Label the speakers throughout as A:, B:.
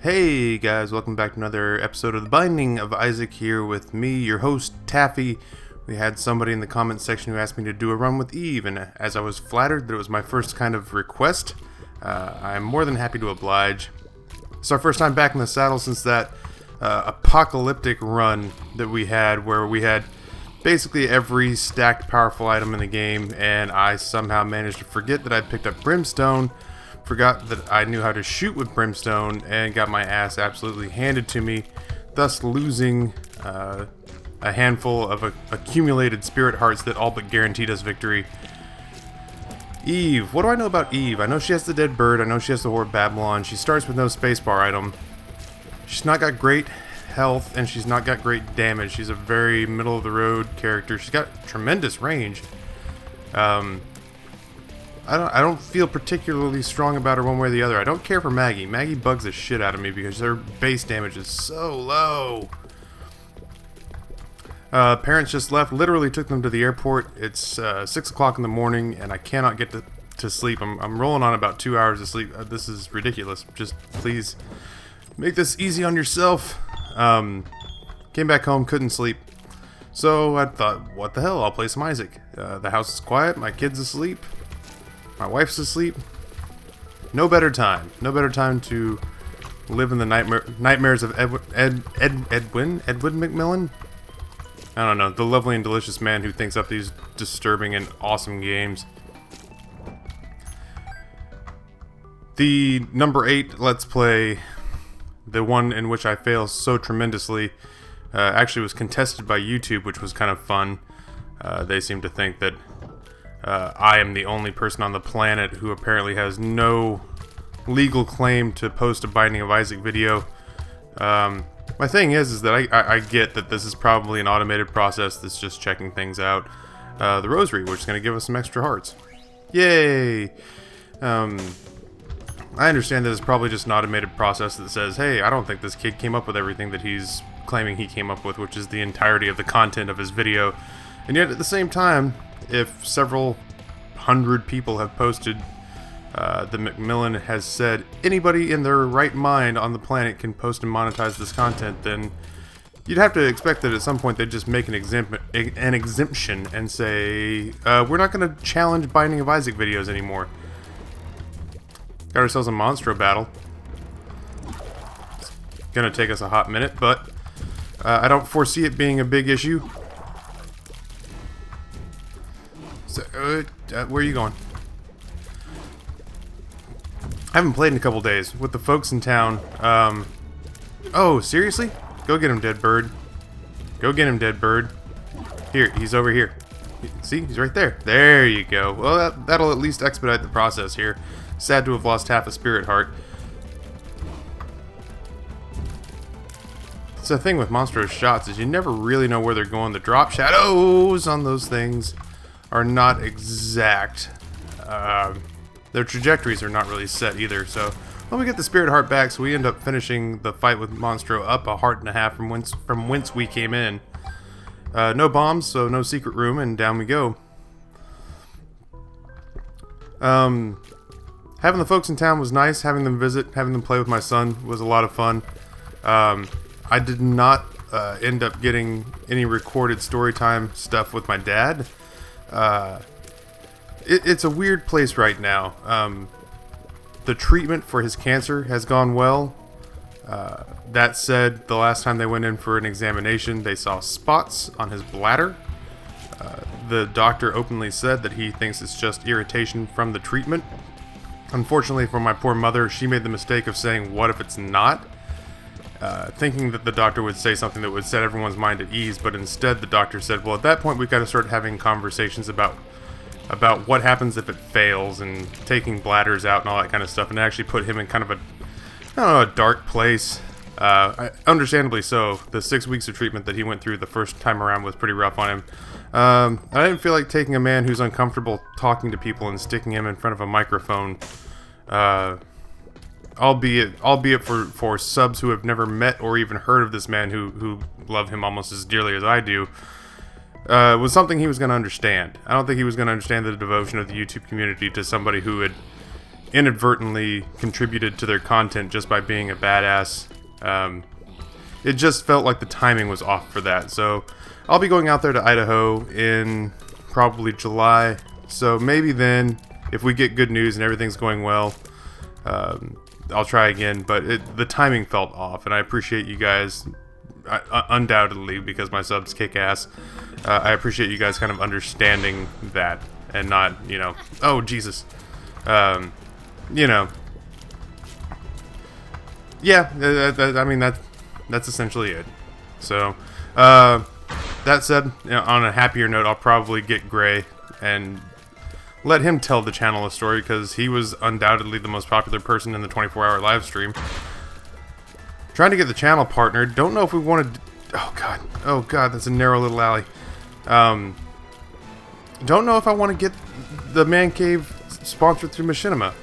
A: Hey guys, welcome back to another episode of The Binding of Isaac here with me, your host, Taffy. We had somebody in the comments section who asked me to do a run with Eve, and as I was flattered that it was my first kind of request, I'm more than happy to oblige. It's our first time back in the saddle since that apocalyptic run that we had, where we had basically every stacked powerful item in the game, and I somehow managed to forget that I picked up Brimstone, forgot that I knew how to shoot with Brimstone, and got my ass absolutely handed to me, thus losing a handful of accumulated spirit hearts that all but guaranteed us victory. Eve. What do I know about Eve? I know she has the dead bird, I know she has the Horde Babylon, she starts with no spacebar item. She's not got great health, and she's not got great damage. She's a very middle-of-the-road character. She's got tremendous range. I don't feel particularly strong about her one way or the other. I don't care for Maggie. Maggie bugs the shit out of me because her base damage is so low. Parents just left. Literally took them to the airport. It's 6 o'clock in the morning, and I cannot get to sleep. I'm rolling on about 2 hours of sleep. This is ridiculous. Just please make this easy on yourself. Came back home, couldn't sleep. So I thought, what the hell? I'll play some Isaac. The house is quiet. My kid's asleep. My wife's asleep. No better time. No better time to live in the nightmares of Edwin McMillan? I don't know. The lovely and delicious man who thinks up these disturbing and awesome games. The number 8 Let's Play, the one in which I fail so tremendously, actually was contested by YouTube, which was kind of fun. They seem to think that I am the only person on the planet who apparently has no legal claim to post a Binding of Isaac video. My thing is that I get that this is probably an automated process that's just checking things out. The rosary, which is going to give us some extra hearts. Yay! I understand that it's probably just an automated process that says, hey, I don't think this kid came up with everything that he's claiming he came up with, which is the entirety of the content of his video. And yet, at the same time, if several hundred people have posted that McMillan has said anybody in their right mind on the planet can post and monetize this content, then you'd have to expect that at some point they'd just make an exemption and say, we're not going to challenge Binding of Isaac videos anymore. Got ourselves a Monstro battle. It's gonna take us a hot minute, but I don't foresee it being a big issue. So, where are you going? I haven't played in a couple days with the folks in town. Oh, seriously? Go get him, dead bird. Go get him, dead bird. Here, he's over here. See, he's right there. There you go. Well, that'll at least expedite the process here. Sad to have lost half a spirit heart. It's the thing with Monstro's shots is you never really know where they're going. The drop shadows on those things are not exact. Their trajectories are not really set either. So when we get the spirit heart back, so we end up finishing the fight with Monstro up a heart and a half from whence we came in. No bombs, so no secret room, and down we go. Having the folks in town was nice. Having them visit, having them play with my son was a lot of fun. I did not end up getting any recorded storytime stuff with my dad. It's a weird place right now. The treatment for his cancer has gone well. That said, the last time they went in for an examination, they saw spots on his bladder. The doctor openly said that he thinks it's just irritation from the treatment. Unfortunately for my poor mother, she made the mistake of saying, what if it's not? Thinking that the doctor would say something that would set everyone's mind at ease, but instead the doctor said, well, at that point we've got to start having conversations about what happens if it fails, and taking bladders out and all that kind of stuff, and it actually put him in kind of a dark place. Understandably so. The 6 weeks of treatment that he went through the first time around was pretty rough on him. I didn't feel like taking a man who's uncomfortable talking to people and sticking him in front of a microphone. Albeit for subs who have never met or even heard of this man who love him almost as dearly as I do, was something he was going to understand. I don't think he was going to understand the devotion of the YouTube community to somebody who had inadvertently contributed to their content just by being a badass. It just felt like the timing was off for that. So I'll be going out there to Idaho in probably July. So maybe then, if we get good news and everything's going well, I'll try again. But the timing felt off, and I appreciate you guys, undoubtedly, because my subs kick ass. I appreciate you guys kind of understanding that and not, you know, oh Jesus, you know, yeah. I mean that's essentially it. So that said, you know, on a happier note, I'll probably get Gray and let him tell the channel a story, because he was undoubtedly the most popular person in the 24-hour live stream. Trying to get the channel partnered. Don't know if we want to... Oh god, that's a narrow little alley. Don't know if I want to get the Man Cave sponsored through Machinima,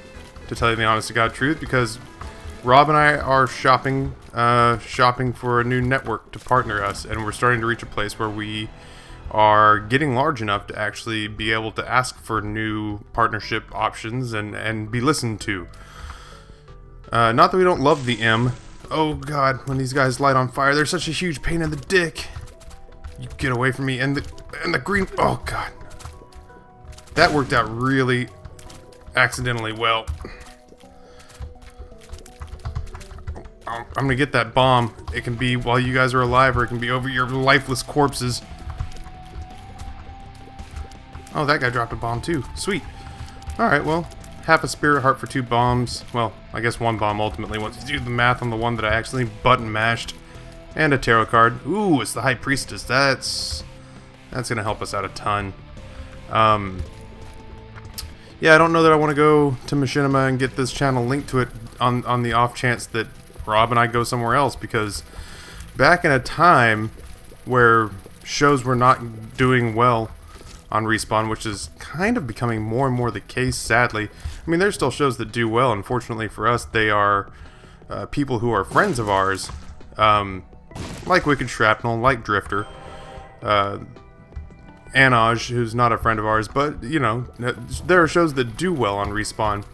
A: to tell you the honest to God truth, because Rob and I are shopping for a new network to partner us, and we're starting to reach a place where we are getting large enough to actually be able to ask for new partnership options and be listened to. Not that we don't love the M. Oh god, when these guys light on fire, they're such a huge pain in the dick. You get away from me. And the green... Oh god. That worked out really accidentally well. I'm gonna get that bomb. It can be while you guys are alive, or it can be over your lifeless corpses. Oh, that guy dropped a bomb too. Sweet. Alright, well, half a spirit heart for 2 bombs. Well, I guess 1 bomb ultimately. Once you do the math on the one that I actually button mashed. And a tarot card. Ooh, it's the High Priestess. That's gonna help us out a ton. Yeah, I don't know that I want to go to Machinima and get this channel linked to it on the off chance that Rob and I go somewhere else, because back in a time where shows were not doing well on Respawn, which is kind of becoming more and more the case, sadly. I mean, there's still shows that do well. Unfortunately for us, they are people who are friends of ours, like Wicked Shrapnel, like Drifter, Anoj, who's not a friend of ours, but, you know, there are shows that do well on Respawn.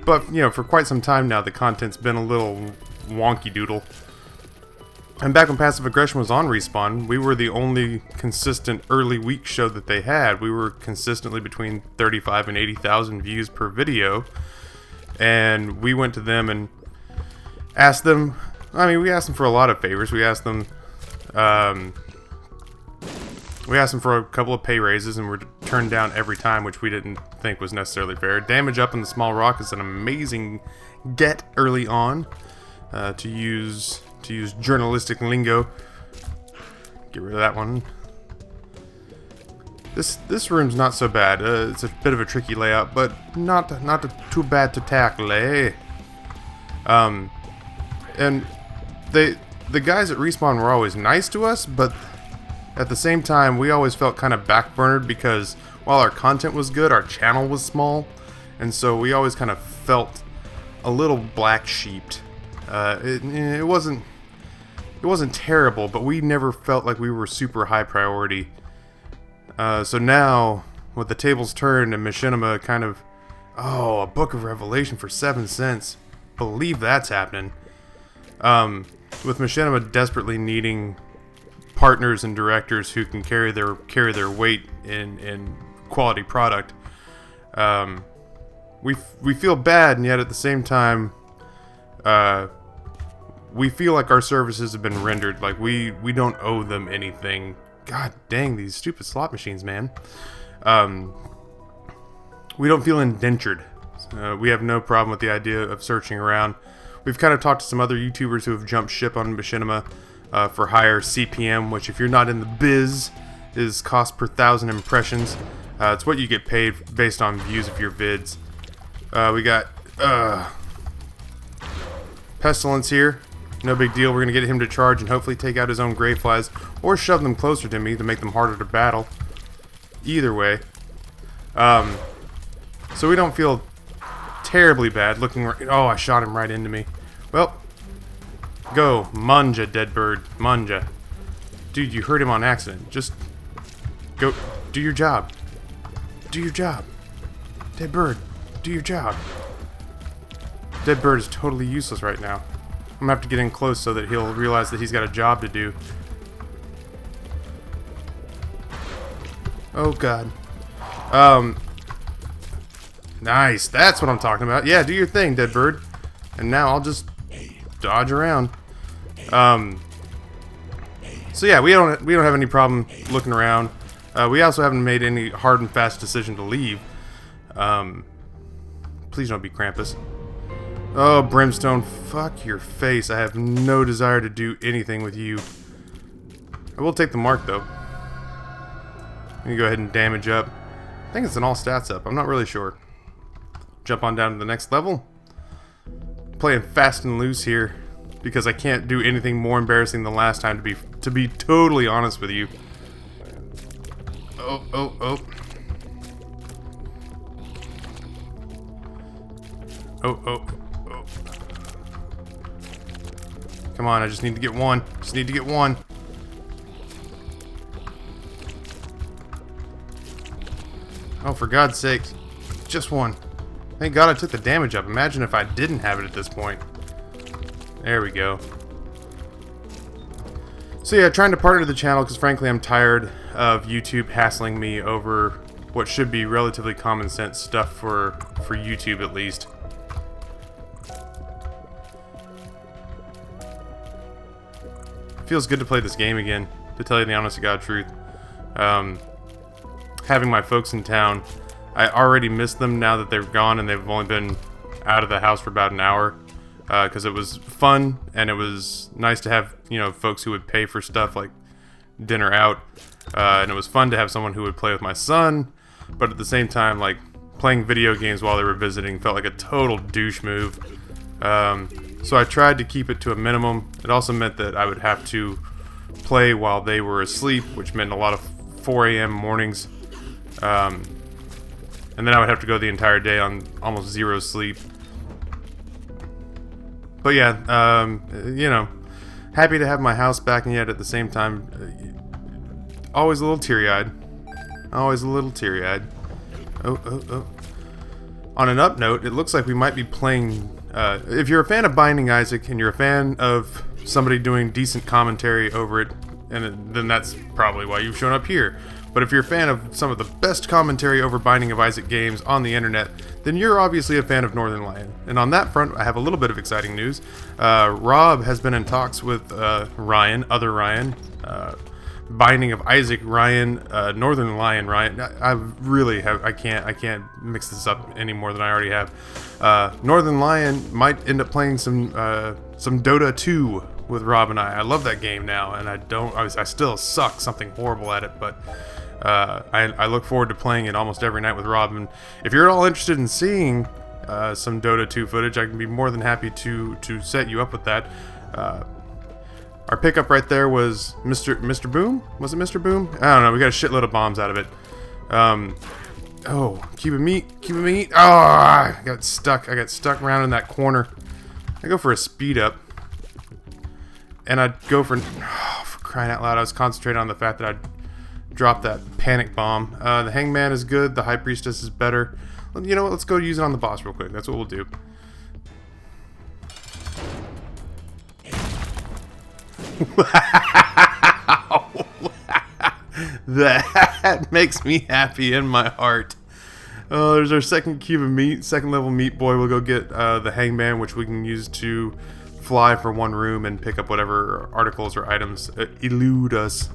A: But, you know, for quite some time now, the content's been a little wonky doodle. And back when Passive Aggression was on Respawn, we were the only consistent early week show that they had. We were consistently between 35 and 80,000 views per video. And we went to them and asked them, I mean, we asked them for a lot of favors. We asked them for a couple of pay raises, and were turned down every time, which we didn't think was necessarily fair. Damage up in the small rock is an amazing get early on, to use journalistic lingo. Get rid of that one. This room's not so bad. It's a bit of a tricky layout, but not too bad to tackle, eh? And the guys at Respawn were always nice to us, but at the same time, we always felt kind of backburnered, because while our content was good, our channel was small, and so we always kind of felt a little black-sheeped. It wasn't terrible, but we never felt like we were super high priority. So now, with the tables turned and Machinima kind of... Oh, a Book of Revelation for 7 cents. Believe that's happening. With Machinima desperately needing partners and directors who can carry their weight in quality product, we feel bad, and yet at the same time, we feel like our services have been rendered. Like we don't owe them anything. God dang, these stupid slot machines, man. We don't feel indentured. We have no problem with the idea of searching around. We've kind of talked to some other YouTubers who have jumped ship on Machinima for higher CPM, which, if you're not in the biz, is cost per 1,000 impressions. It's what you get paid based on views of your vids. We got Pestilence here. No big deal. We're going to get him to charge and hopefully take out his own Greyflies, or shove them closer to me to make them harder to battle. Either way. So we don't feel terribly bad looking... Oh, I shot him right into me. Well, go. Munja, dead bird. Munja. Dude, you hurt him on accident. Just go. Do your job. Do your job. Dead bird, do your job. Dead bird is totally useless right now. I'm gonna have to get in close so that he'll realize that he's got a job to do. Oh god. Nice. That's what I'm talking about. Yeah, do your thing, dead bird. And now I'll just dodge around. So yeah, we don't have any problem looking around. We also haven't made any hard and fast decision to leave. Please don't be Krampus. Oh, Brimstone, fuck your face. I have no desire to do anything with you. I will take the mark, though. Let me go ahead and damage up. I think it's an all stats up. I'm not really sure. Jump on down to the next level. Playing fast and loose here because I can't do anything more embarrassing than last time, to be totally honest with you. Oh, oh, oh. Oh, oh, oh. Come on, I just need to get one. Just need to get one. Oh, for God's sakes. Just one. Thank God I took the damage up. Imagine if I didn't have it at this point. There we go. So yeah, trying to partner the channel because frankly I'm tired of YouTube hassling me over what should be relatively common sense stuff for YouTube at least. Feels good to play this game again, to tell you the honest to God truth. Having my folks in town, I already miss them now that they're gone and they've only been out of the house for about an hour. Because it was fun and it was nice to have, you know, folks who would pay for stuff like dinner out. And it was fun to have someone who would play with my son. But at the same time, like, playing video games while they were visiting felt like a total douche move. So I tried to keep it to a minimum. It also meant that I would have to play while they were asleep, which meant a lot of 4 a.m. mornings. And then I would have to go the entire day on almost zero sleep. But yeah, you know, happy to have my house back, and yet at the same time, always a little teary-eyed. Always a little teary-eyed. Oh, oh, oh. On an up note, it looks like we might be playing... if you're a fan of Binding Isaac, and you're a fan of somebody doing decent commentary over it, then that's probably why you've shown up here. But if you're a fan of some of the best commentary over Binding of Isaac games on the internet, then you're obviously a fan of Northern Lion. And on that front, I have a little bit of exciting news. Rob has been in talks with Ryan, other Ryan, Binding of Isaac Ryan, Northern Lion Ryan. I can't mix this up any more than I already have. Northern Lion might end up playing some Dota 2 with Rob and I. I love that game now, and I still suck something horrible at it, but I look forward to playing it almost every night with Rob. And if you're at all interested in seeing some Dota 2 footage, I can be more than happy to set you up with that. Our pickup right there was Mr. Boom? Was it Mr. Boom? I don't know. We got a shitload of bombs out of it. Oh, cube of meat. Oh, I got stuck around in that corner. I go for a speed up. And I'd go for crying out loud, I was concentrating on the fact that I'd drop that panic bomb. The Hangman is good, the High Priestess is better. You know what, let's go use it on the boss real quick. That's what we'll do. That makes me happy in my heart. Oh, there's our second cube of meat, second level meat boy. We'll go get the Hangman, which we can use to fly for one room and pick up whatever articles or items elude us.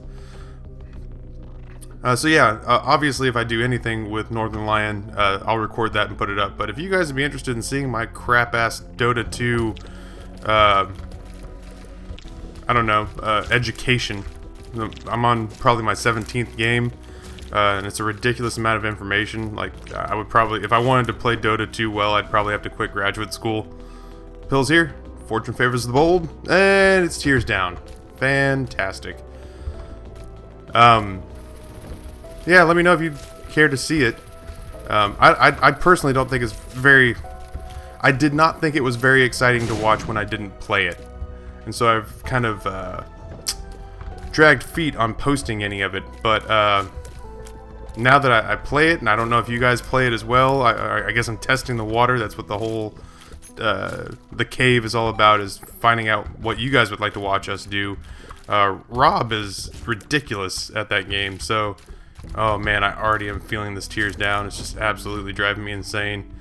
A: So yeah, obviously if I do anything with Northern Lion, I'll record that and put it up. But if you guys would be interested in seeing my crap-ass Dota 2, I don't know, education, I'm on probably my 17th game, and it's a ridiculous amount of information. Like, I would probably, if I wanted to play Dota 2 well, I'd probably have to quit graduate school. Pills here. Fortune favors the bold, and it's tears down. Fantastic. Yeah, let me know if you'd care to see it. I personally don't think it's very... I did not think it was very exciting to watch when I didn't play it. And so I've kind of dragged feet on posting any of it, but now that I play it, and I don't know if you guys play it as well, I guess I'm testing the water. That's what the whole the cave is all about, is finding out what you guys would like to watch us do. Rob is ridiculous at that game, so oh man, I already am feeling this tears down. It's just absolutely driving me insane.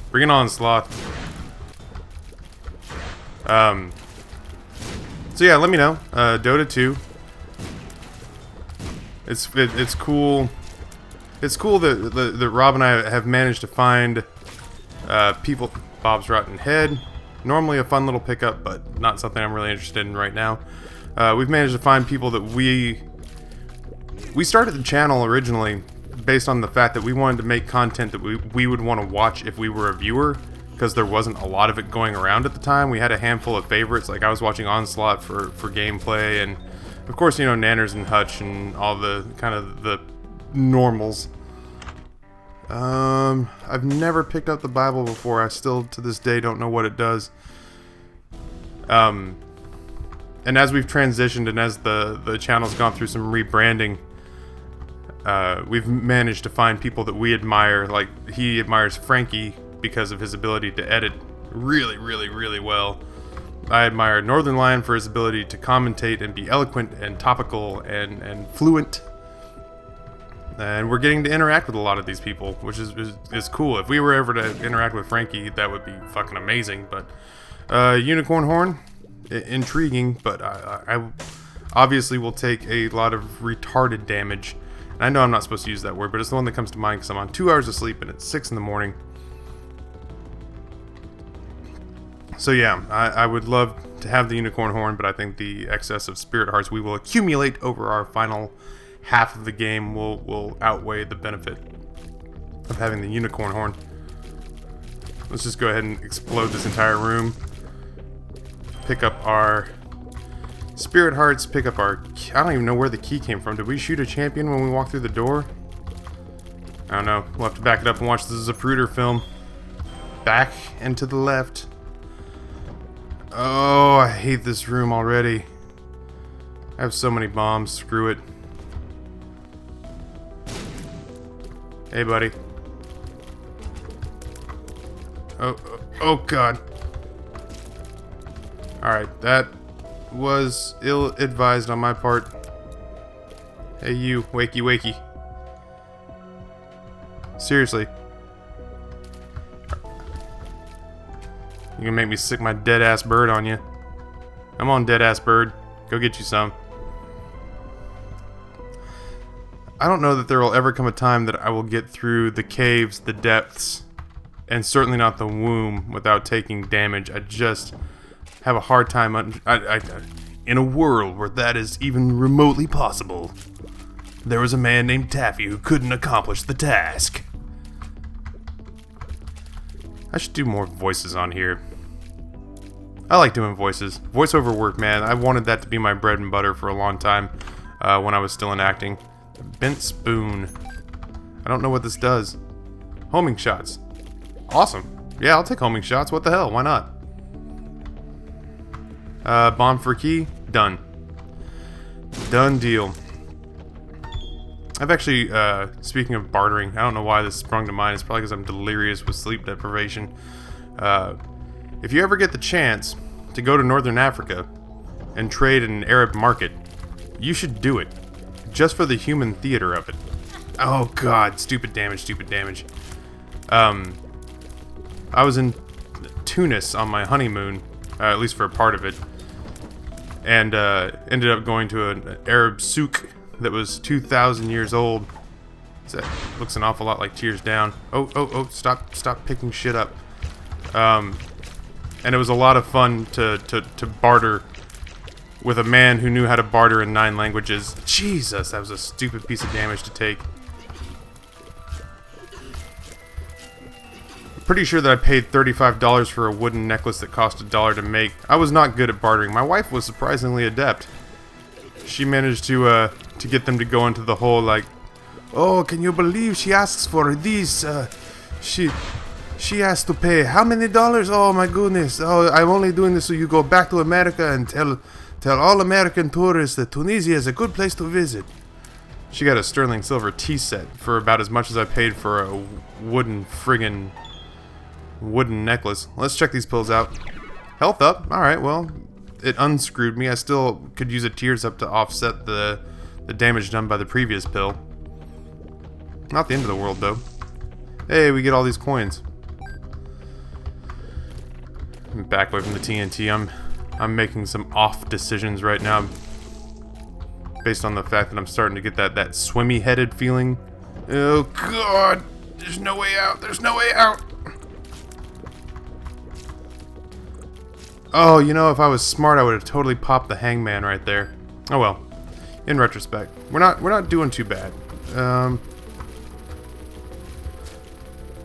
A: Bring it on, Sloth. So yeah, let me know. Dota 2. It's cool. It's cool that Rob and I have managed to find people. Bob's Rotten Head. Normally a fun little pickup, but not something I'm really interested in right now. We've managed to find people that we started the channel originally based on the fact that we wanted to make content that we would want to watch if we were a viewer, because there wasn't a lot of it going around at the time. We had a handful of favorites, like I was watching Onslaught for gameplay, and of course, you know, Nanners and Hutch and all the kind of the normals. I've never picked up the Bible before. I still, to this day, don't know what it does. And as we've transitioned and as the channel's gone through some rebranding, we've managed to find people that we admire. Like, he admires Frankie because of his ability to edit really, really, really well. I admire Northern Lion for his ability to commentate and be eloquent and topical and fluent. And we're getting to interact with a lot of these people, which is cool. If we were ever to interact with Frankie, that would be fucking amazing. But Unicorn Horn, intriguing, but I obviously will take a lot of retarded damage. And I know I'm not supposed to use that word, but it's the one that comes to mind because I'm on 2 hours of sleep and it's 6 in the morning. So yeah, I would love to have the Unicorn Horn, but I think the excess of Spirit Hearts we will accumulate over our final half of the game will outweigh the benefit of having the Unicorn Horn. Let's just go ahead and explode this entire room. Pick up our Spirit Hearts, pick up our... I don't even know where the key came from. Did we shoot a champion when we walked through the door? I don't know. We'll have to back it up and watch the Zapruder film. Back and to the left. Oh, I hate this room already. I have so many bombs. Screw it. Hey, buddy. Oh God. Alright, that was ill-advised on my part. Hey, you. Wakey, wakey. Seriously. You can make me sick my dead-ass bird on you. Come on, dead-ass bird. Go get you some. I don't know that there will ever come a time that I will get through the caves, the depths, and certainly not the womb without taking damage. I just have a hard time in a world where that is even remotely possible. There was a man named Taffy who couldn't accomplish the task. I should do more voices on here. I like doing voices. Voiceover work, man. I wanted that to be my bread and butter for a long time when I was still in acting. Bent spoon. I don't know what this does. Homing shots. Awesome. Yeah, I'll take homing shots. What the hell? Why not? Bomb for key. Done. Done deal. I've actually, speaking of bartering, I don't know why this sprung to mind. It's probably because I'm delirious with sleep deprivation. If you ever get the chance to go to Northern Africa and trade in an Arab market, you should do it. Just for the human theater of it. Oh God, stupid damage, stupid damage. I was in Tunis on my honeymoon, at least for a part of it, and ended up going to an Arab souk that was 2,000 years old. That looks an awful lot like Tears Down. Oh, stop picking shit up. And it was a lot of fun to barter with a man who knew how to barter in 9 languages. Jesus, that was a stupid piece of damage to take. I'm pretty sure that I paid $35 for a wooden necklace that cost $1 to make. I was not good at bartering. My wife was surprisingly adept. She managed to get them to go into the whole, like, oh, can you believe she asks for these? She has to pay how many dollars? Oh my goodness! Oh, I'm only doing this so you go back to America and tell all American tourists that Tunisia is a good place to visit. She got a sterling silver tea set for about as much as I paid for a wooden necklace. Let's check these pills out. Health up. Alright, well, it unscrewed me. I still could use a tears up to offset the damage done by the previous pill. Not the end of the world, though. Hey, we get all these coins. Back away from the TNT. I'm making some off decisions right now, based on the fact that I'm starting to get that swimmy-headed feeling. Oh God! There's no way out. There's no way out. Oh, you know, if I was smart, I would have totally popped the hangman right there. Oh well. In retrospect, we're not doing too bad.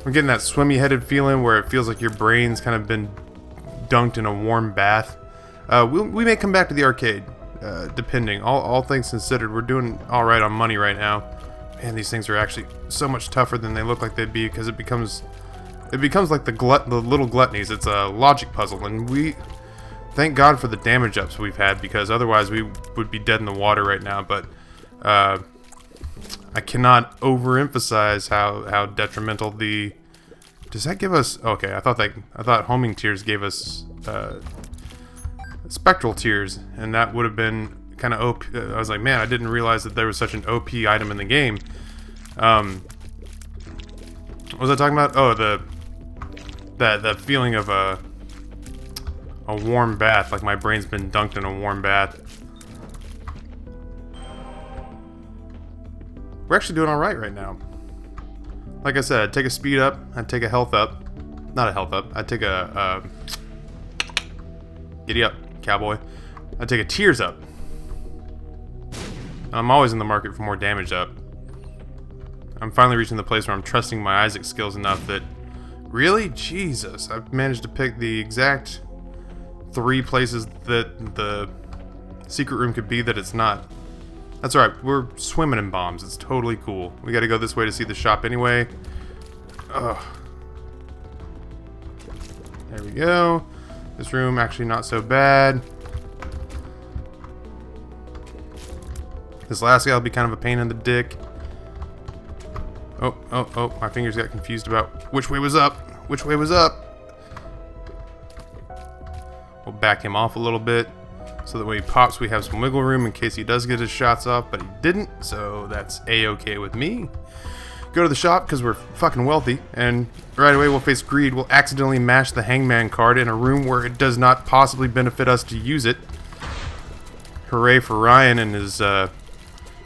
A: We're getting that swimmy-headed feeling where it feels like your brain's kind of been dunked in a warm bath. We may come back to the arcade, depending. All things considered, we're doing all right on money right now. Man, these things are actually so much tougher than they look like they'd be, because it becomes like the little gluttonies. It's a logic puzzle, and we thank God for the damage ups we've had, because otherwise we would be dead in the water right now. But I cannot overemphasize how detrimental the. Does that give us? Okay, I thought homing tears gave us spectral tears, and that would have been kind of OP. I was like, man, I didn't realize that there was such an OP item in the game. What was I talking about? Oh, the feeling of a warm bath, like my brain's been dunked in a warm bath. We're actually doing all right now. Like I said, I'd take a speed up, I'd take a health up. Not a health up, I'd take a giddy up, cowboy. I'd take a tears up. I'm always in the market for more damage up. I'm finally reaching the place where I'm trusting my Isaac skills enough that... Really? Jesus, I've managed to pick the exact 3 places that the secret room could be that it's not. That's alright, we're swimming in bombs. It's totally cool. We gotta go this way to see the shop anyway. Ugh. There we go. This room actually not so bad. This last guy will be kind of a pain in the dick. Oh, my fingers got confused about which way was up. Which way was up? We'll back him off a little bit, so that when he pops, we have some wiggle room in case he does get his shots off, but he didn't, so that's A-okay with me. Go to the shop, because we're fucking wealthy, and right away we'll face greed. We'll accidentally mash the hangman card in a room where it does not possibly benefit us to use it. Hooray for Ryan and his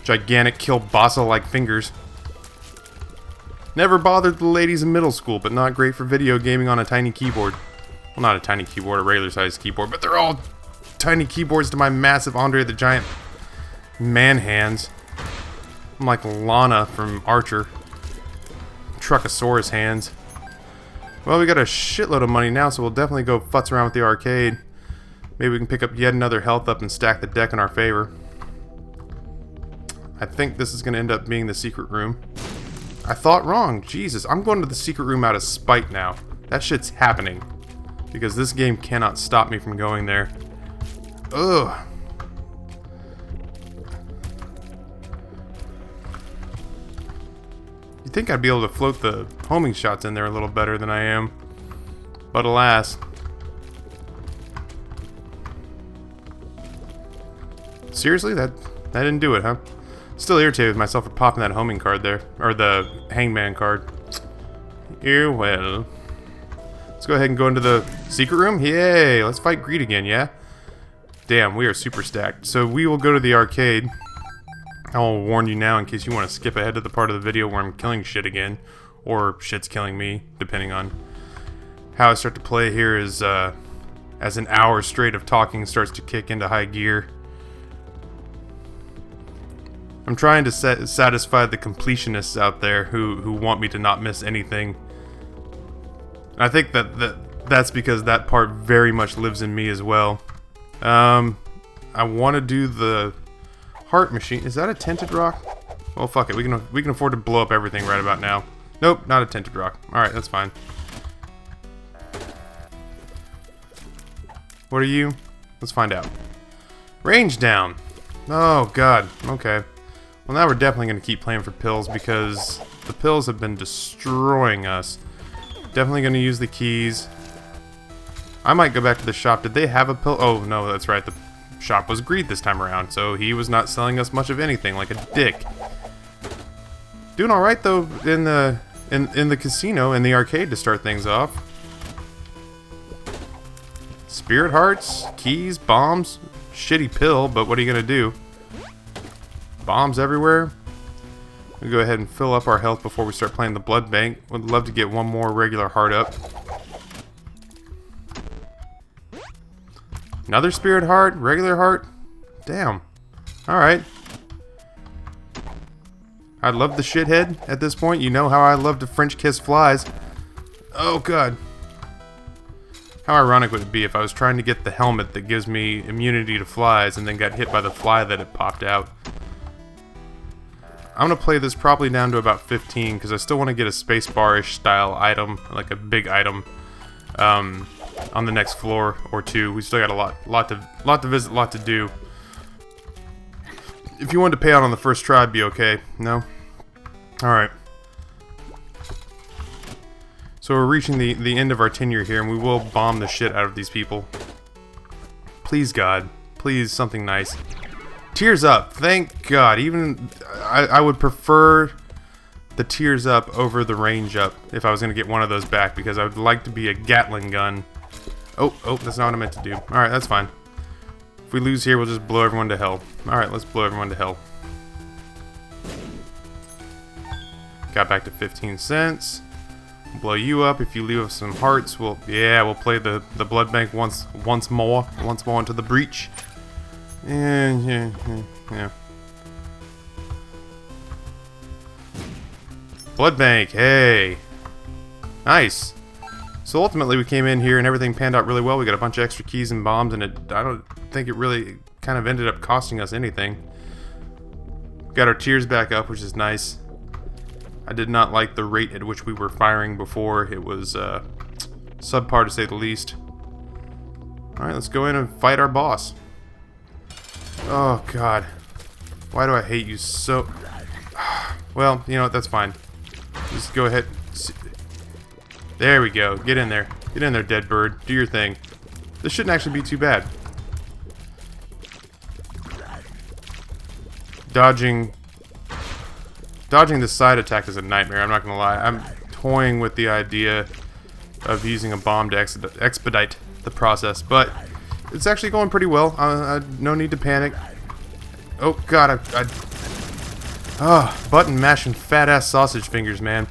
A: gigantic kielbasa-like fingers. Never bothered the ladies in middle school, but not great for video gaming on a tiny keyboard. Well, not a tiny keyboard, a regular-sized keyboard, but they're all tiny keyboards to my massive Andre the Giant man hands. I'm like Lana from Archer. Truckosaurus hands. Well, we got a shitload of money now, so we'll definitely go futz around with the arcade. Maybe we can pick up yet another health up and stack the deck in our favor. I think this is going to end up being the secret room. I thought wrong. Jesus, I'm going to the secret room out of spite now. That shit's happening. Because this game cannot stop me from going there. Ugh. You'd think I'd be able to float the homing shots in there a little better than I am. But alas. Seriously? That didn't do it, huh? Still irritated with myself for popping that homing card there. Or the hangman card. Ew, well. Let's go ahead and go into the secret room. Yay! Let's fight greed again, yeah? Damn, we are super stacked. So we will go to the arcade. I'll warn you now in case you want to skip ahead to the part of the video where I'm killing shit again. Or shit's killing me, depending on how I start to play here as an hour straight of talking starts to kick into high gear. I'm trying to satisfy the completionists out there who want me to not miss anything. I think that's because that part very much lives in me as well. I want to do the heart machine. Is that a tinted rock? Well, fuck it. We can afford to blow up everything right about now. Nope, not a tinted rock. All right, that's fine. What are you? Let's find out. Range down. Oh god. Okay. Well, now we're definitely going to keep playing for pills because the pills have been destroying us. Definitely going to use the keys. I might go back to the shop. Did they have a pill? Oh, no, that's right. The shop was greed this time around, so he was not selling us much of anything, like a dick. Doing all right, though, in the casino, in the arcade to start things off. Spirit hearts, keys, bombs. Shitty pill, but what are you going to do? Bombs everywhere. We'll go ahead and fill up our health before we start playing the blood bank. Would love to get one more regular heart up. Another spirit heart, regular heart. Damn. Alright. I love the shithead at this point. You know how I love to French kiss flies. Oh god. How ironic would it be if I was trying to get the helmet that gives me immunity to flies and then got hit by the fly that it popped out. I'm going to play this probably down to about 15 because I still want to get a spacebar-ish style item, like a big item, on the next floor or two. We still got a lot to visit, lot to do. If you wanted to pay out on the first try, it'd be okay. No? Alright. So we're reaching the end of our tenure here, and we will bomb the shit out of these people. Please, God. Please, something nice. Tears up. Thank God. Even I would prefer the tears up over the range up if I was going to get one of those back, because I would like to be a Gatling gun. Oh, that's not what I meant to do. Alright, that's fine. If we lose here, we'll just blow everyone to hell. Alright, let's blow everyone to hell. Got back to 15 cents. Blow you up. If you leave us some hearts, we'll play the blood bank once more into the breach. Yeah. Blood bank, hey, nice. So ultimately, we came in here and everything panned out really well. We got a bunch of extra keys and bombs, and I don't think it really kind of ended up costing us anything. Got our tears back up, which is nice. I did not like the rate at which we were firing before. It was subpar to say the least. Alright, let's go in and fight our boss. Oh, God. Why do I hate you so... Well, you know what, that's fine. Just go ahead. There we go. Get in there. Get in there, dead bird. Do your thing. This shouldn't actually be too bad. Dodging the side attack is a nightmare, I'm not gonna lie. I'm toying with the idea of using a bomb to expedite the process, but it's actually going pretty well. No need to panic. Oh god, button mashing fat ass sausage fingers, man.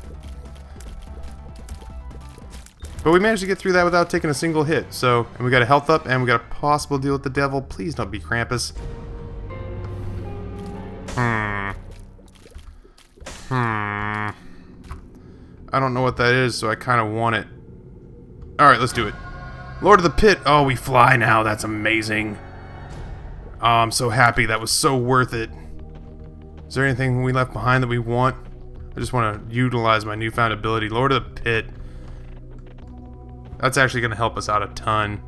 A: But we managed to get through that without taking a single hit, so, and we got a health up, and we got a possible deal with the devil. Please don't be Krampus. I don't know what that is, so I kind of want it. Alright, let's do it. Lord of the Pit. Oh, we fly now. That's amazing. Oh, I'm so happy. That was so worth it. Is there anything we left behind that we want? I just want to utilize my newfound ability. Lord of the Pit. That's actually going to help us out a ton.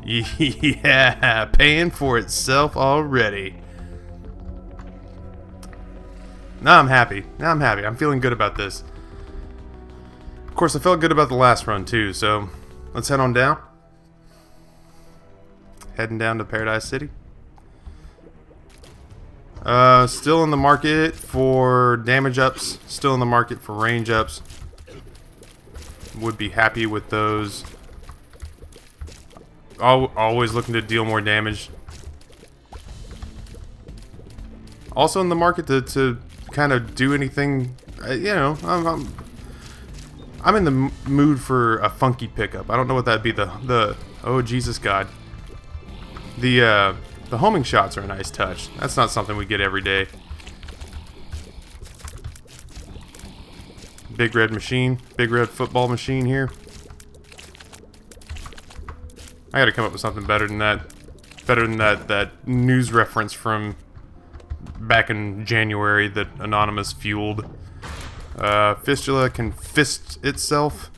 A: Yeah, paying for itself already. Now I'm happy. I'm feeling good about this. Of course, I felt good about the last run too, so let's head on down. Heading down to Paradise City. Still in the market for damage ups. Still in the market for range ups. Would be happy with those. Always looking to deal more damage. Also in the market to kind of do anything, you know, I'm in the mood for a funky pickup. I don't know what that'd be. Oh Jesus God. The homing shots are a nice touch. That's not something we get every day. Big red machine, big red football machine here. I gotta come up with something better than that. Better than that news reference from back in January that Anonymous fueled. Fistula can fist itself.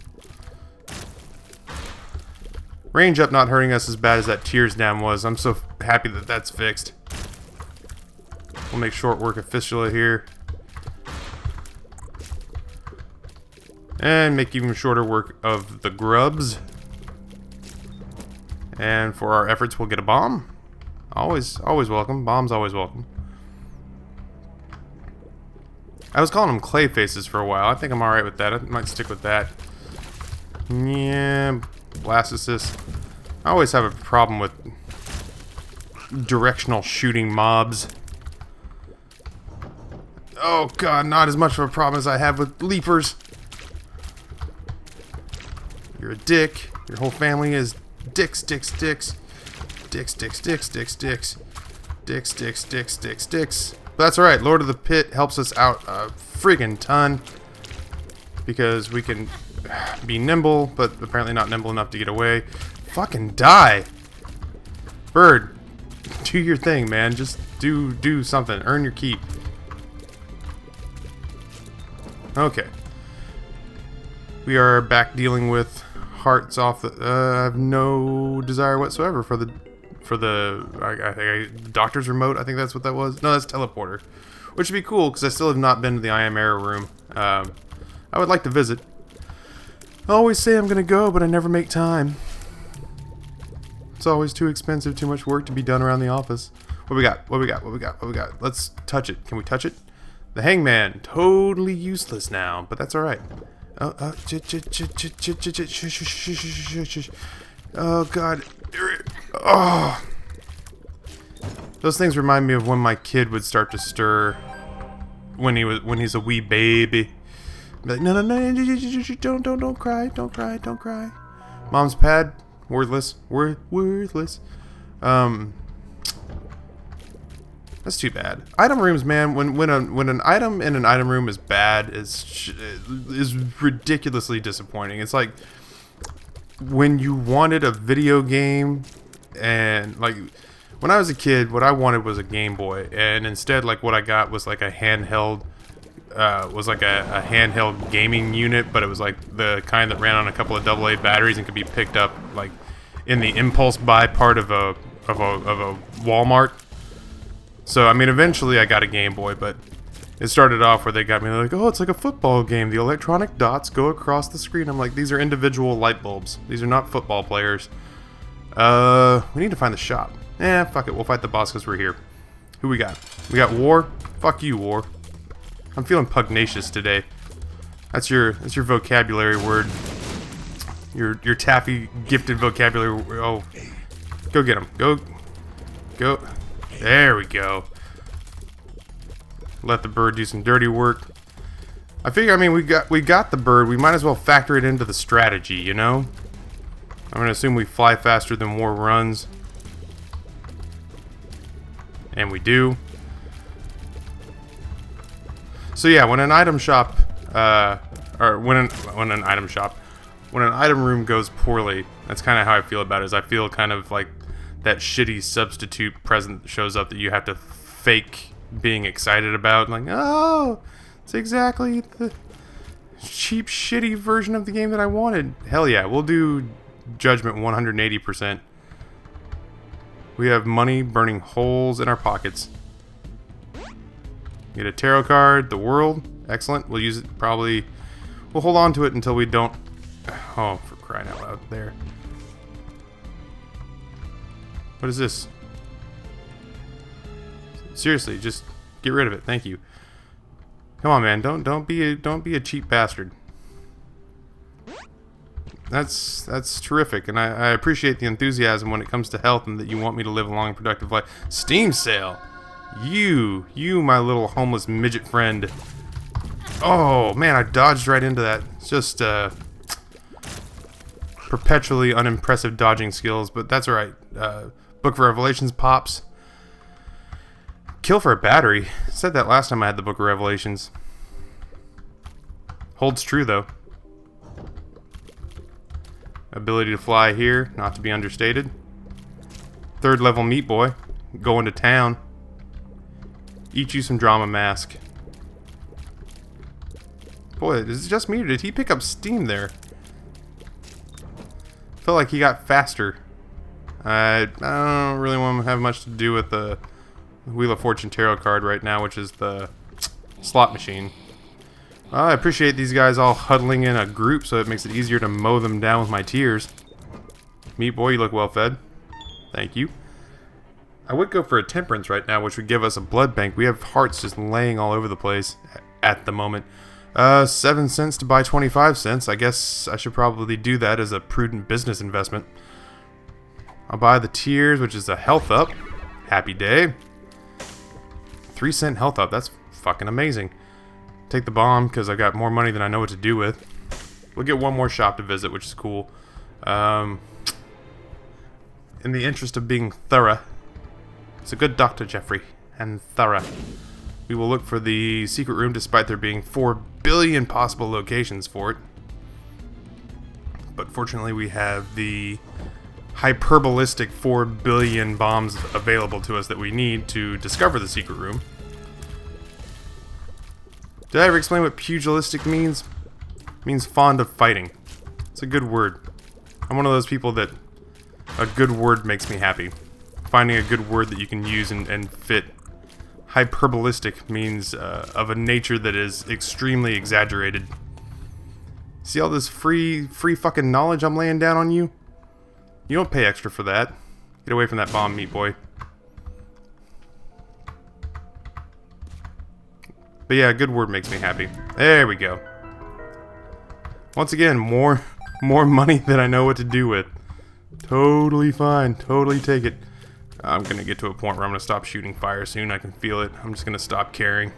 A: Range up not hurting us as bad as that tears down was. I'm so happy that that's fixed. We'll make short work of fistula here. And make even shorter work of the grubs. And for our efforts, we'll get a bomb. Always welcome. Bombs always welcome. I was calling them clay faces for a while. I think I'm alright with that. I might stick with that. Yeah, blastocyst. I always have a problem with directional shooting mobs. Oh god, not as much of a problem as I have with leapers. You're a dick. Your whole family is dicks, dicks, dicks. Dicks, dicks, dicks, dicks, dicks. Dicks, dicks, dicks, dicks, dicks. But that's alright, Lord of the Pit helps us out a friggin' ton. Because we can be nimble, but apparently not nimble enough to get away. Fucking die! Bird, do your thing, man. Just do something. Earn your keep. Okay. We are back dealing with hearts off the... I have no desire whatsoever for the I think doctor's remote. I think that's what that was. No, that's teleporter. Which would be cool, because I still have not been to the I Am Error room. I would like to visit. I always say I'm going to go, but I never make time. It's always too expensive, too much work to be done around the office. What we got? What we got? What we got? What we got? Let's touch it. Can we touch it? The hangman. Totally useless now, but that's alright. Oh, God. Oh. Those things remind me of when my kid would start to stir when he's a wee baby. Be like, no, don't cry, don't cry. Mom's pad, worthless, worthless. That's too bad. Item rooms, man. When an item in an item room is bad, is ridiculously disappointing. It's like when you wanted a video game, and like when I was a kid, what I wanted was a Game Boy, and instead, like what I got was like a handheld. Was like a handheld gaming unit, but it was like the kind that ran on a couple of AA batteries and could be picked up like in the impulse buy part of a Walmart. So I mean, eventually I got a Game Boy, but it started off where they got me like, oh, it's like a football game. The electronic dots go across the screen. I'm like, these are individual light bulbs. These are not football players. We need to find the shop. Fuck it. We'll fight the boss because we're here. Who we got? We got War. Fuck you, War. I'm feeling pugnacious today. That's your vocabulary word. Your Taffy gifted vocabulary. Oh, go get him. Go. There we go. Let the bird do some dirty work. I figure, I mean, we got the bird. We might as well factor it into the strategy, you know? I'm gonna assume we fly faster than War runs. And we do. So yeah, when an item shop, when an item room goes poorly, that's kind of how I feel about it. Is I feel kind of like that shitty substitute present that shows up that you have to fake being excited about. Like, oh, it's exactly the cheap, shitty version of the game that I wanted. Hell yeah, we'll do Judgment 180%. We have money burning holes in our pockets. Get a tarot card, the world. Excellent. We'll use it probably... We'll hold on to it until we don't... Oh, for crying out loud. There. What is this? Seriously, just get rid of it. Thank you. Come on, man. Don't be a cheap bastard. That's terrific, and I appreciate the enthusiasm when it comes to health and that you want me to live a long and productive life. Steam sale! You, my little homeless midget friend. Oh, man, I dodged right into that. It's just, perpetually unimpressive dodging skills, but that's alright. Book of Revelations pops. Kill for a battery. Said that last time I had the Book of Revelations. Holds true, though. Ability to fly here, not to be understated. 3rd level Meat Boy. Going to town. Eat you some drama mask. Boy, is it just me or did he pick up steam there? Felt like he got faster. I don't really want to have much to do with the Wheel of Fortune tarot card right now, which is the slot machine. I appreciate these guys all huddling in a group so it makes it easier to mow them down with my tears. Meat boy, you look well fed. Thank you. I would go for a temperance right now, which would give us a blood bank. We have hearts just laying all over the place at the moment. 7 cents to buy 25 cents. I guess I should probably do that as a prudent business investment. I'll buy the tears, which is a health up. Happy day. 3-cent health up. That's fucking amazing. Take the bomb because I've got more money than I know what to do with. We'll get one more shop to visit, which is cool. In the interest of being thorough, it's a good Dr. Jeffrey and thorough. We will look for the secret room despite there being 4 billion possible locations for it. But fortunately we have the hyperbolistic 4 billion bombs available to us that we need to discover the secret room. Did I ever explain what pugilistic means? It means fond of fighting. It's a good word. I'm one of those people that a good word makes me happy. Finding a good word that you can use and fit. Hyperbolistic means of a nature that is extremely exaggerated. See all this free fucking knowledge I'm laying down on you? You don't pay extra for that. Get away from that bomb, meat boy. But yeah, a good word makes me happy. There we go. Once again, more money than I know what to do with. Totally fine. Totally take it. I'm gonna get to a point where I'm gonna stop shooting fire soon. I can feel it. I'm just gonna stop caring.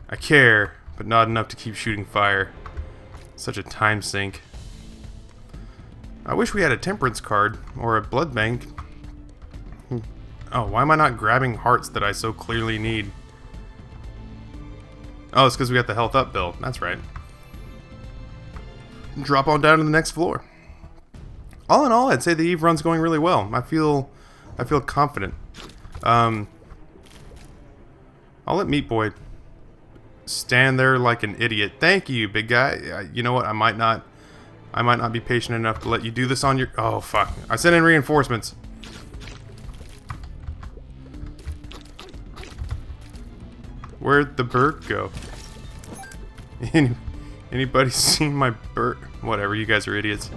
A: I care, but not enough to keep shooting fire. Such a time sink. I wish we had a temperance card or a blood bank. Oh, why am I not grabbing hearts that I so clearly need? Oh, it's because we got the health up bill. That's right. Drop on down to the next floor. All in all, I'd say the Eve run's going really well. I feel confident. I'll let Meat Boy stand there like an idiot. Thank you, big guy. You know what? I might not be patient enough to let you do this on your... Oh, fuck. I sent in reinforcements. Where'd the bird go? Anybody seen my bird? Whatever, you guys are idiots.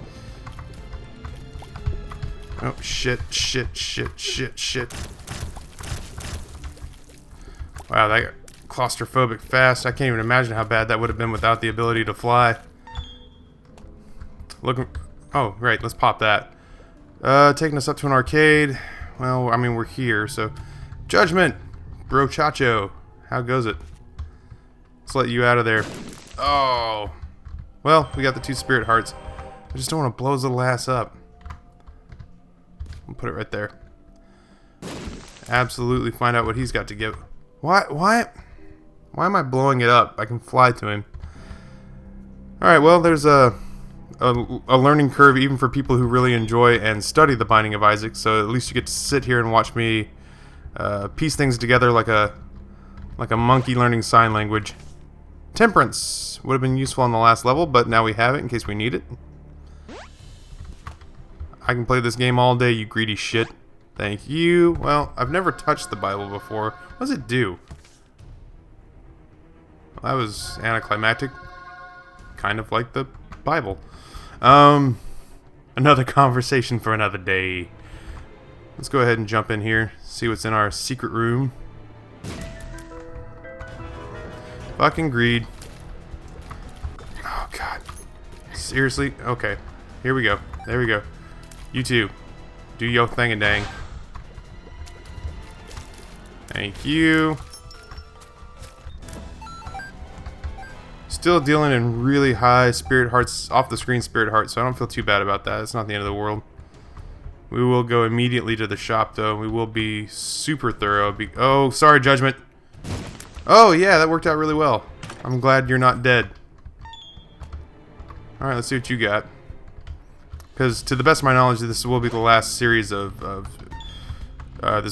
A: Oh, shit. Wow, that got claustrophobic fast. I can't even imagine how bad that would have been without the ability to fly. Look. Oh, right, let's pop that. Taking us up to an arcade. Well, I mean, we're here, so... Judgment! Brochacho. How goes it? Let's let you out of there. Oh. Well, we got the 2 spirit hearts. I just don't want to blow his little ass up. I'll put it right there. Absolutely find out what he's got to give. Why am I blowing it up? I can fly to him. Alright, well, there's a learning curve even for people who really enjoy and study the Binding of Isaac, so at least you get to sit here and watch me piece things together like a monkey learning sign language. Temperance would have been useful on the last level, but now we have it in case we need it. I can play this game all day, you greedy shit. Thank you. Well, I've never touched the Bible before. What does it do? Well, that was anticlimactic. Kind of like the Bible. Another conversation for another day. Let's go ahead and jump in here. See what's in our secret room. Fucking greed. Oh, God. Seriously? Okay. Here we go. There we go. You two. Do your thing and dang. Thank you. Still dealing in really high spirit hearts, off the screen spirit hearts, so I don't feel too bad about that. It's not the end of the world. We will go immediately to the shop, though. We will be super thorough. Oh, sorry, Judgment. Oh, yeah, that worked out really well. I'm glad you're not dead. Alright, let's see what you got. Because, to the best of my knowledge, this will be the last series this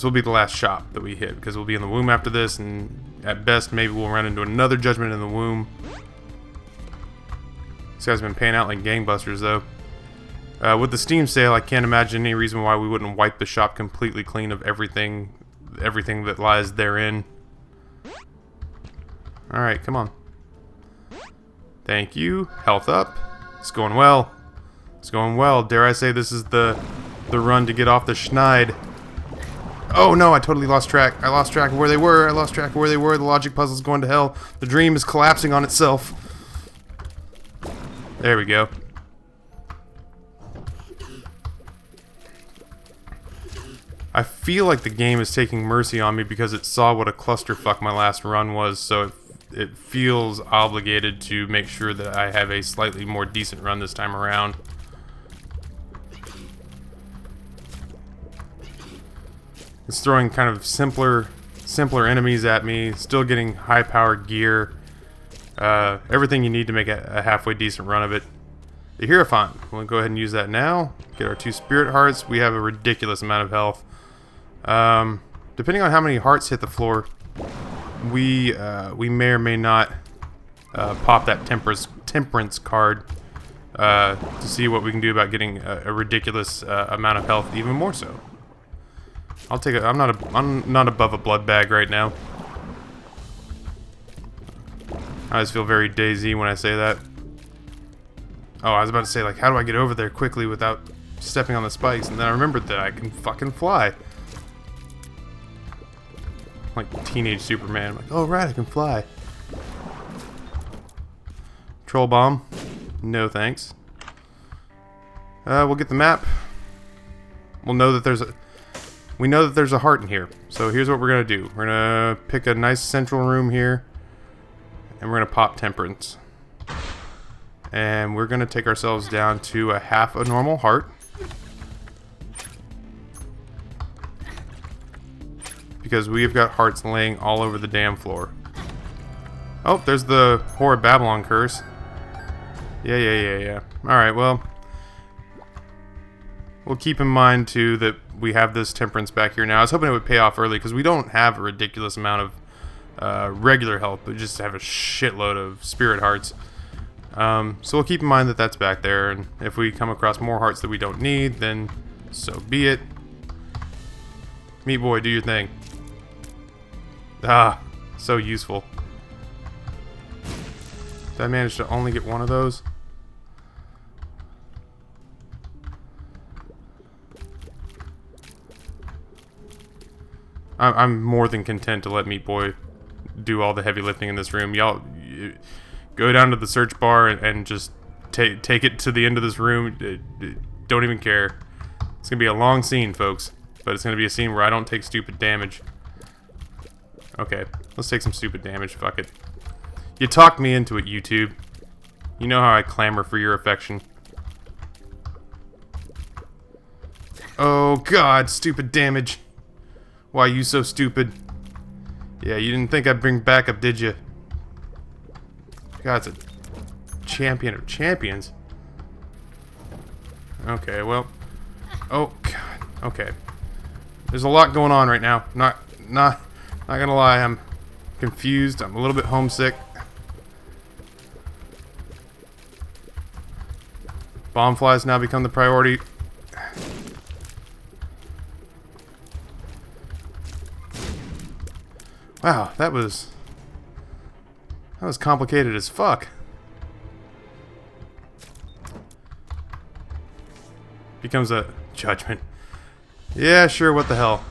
A: will be the last shop that we hit. Because we'll be in the womb after this, and at best, maybe we'll run into another Judgment in the womb. This guy's been paying out like gangbusters, though. With the Steam sale, I can't imagine any reason why we wouldn't wipe the shop completely clean of everything everything that lies therein. Alright, come on. Thank you. Health up. It's going well. It's going well. Dare I say this is the run to get off the schneid. Oh no, I totally lost track. I lost track of where they were. I lost track of where they were. The logic puzzle's going to hell. The dream is collapsing on itself. There we go. I feel like the game is taking mercy on me because it saw what a clusterfuck my last run was, so it feels obligated to make sure that I have a slightly more decent run this time around. It's throwing kind of simpler enemies at me, still getting high-powered gear. Everything you need to make a halfway decent run of it. The Hierophant. We'll go ahead and use that now. Get our 2 spirit hearts. We have a ridiculous amount of health. Depending on how many hearts hit the floor, we may or may not pop that temperance card to see what we can do about getting a ridiculous amount of health, even more so. I'll take it. I'm not above a blood bag right now. I just feel very DayZ when I say that. Oh, I was about to say, like, how do I get over there quickly without stepping on the spikes? And then I remembered that I can fucking fly. Like teenage Superman. I'm like, oh right, I can fly. Troll bomb. No thanks. We'll get the map. We'll know that we know that there's a heart in here. So here's what we're gonna do. We're gonna pick a nice central room here, and we're gonna pop temperance. And we're gonna take ourselves down to a half a normal heart. Because we've got hearts laying all over the damn floor. Oh, there's the Whore of Babylon curse. Yeah. Alright, well. We'll keep in mind, too, that we have this temperance back here now. I was hoping it would pay off early, because we don't have a ridiculous amount of regular health, but just have a shitload of spirit hearts. So we'll keep in mind that that's back there, and if we come across more hearts that we don't need, then so be it. Meat boy, do your thing. Ah, so useful. Did I manage to only get one of those? I'm more than content to let Meat Boy do all the heavy lifting in this room. Y'all go down to the search bar and just take it to the end of this room. Don't even care. It's gonna be a long scene, folks, but it's gonna be a scene where I don't take stupid damage. Okay, let's take some stupid damage. Fuck it. You talked me into it, YouTube. You know how I clamor for your affection. Oh God, stupid damage. Why you so stupid? Yeah, you didn't think I'd bring backup, did you? God, it's a champion of champions. Okay, well. Oh God. Okay. There's a lot going on right now. Not gonna lie, I'm confused. I'm a little bit homesick. Bomb flies now become the priority. Wow, that was complicated as fuck. Becomes a judgment. Yeah, sure, what the hell.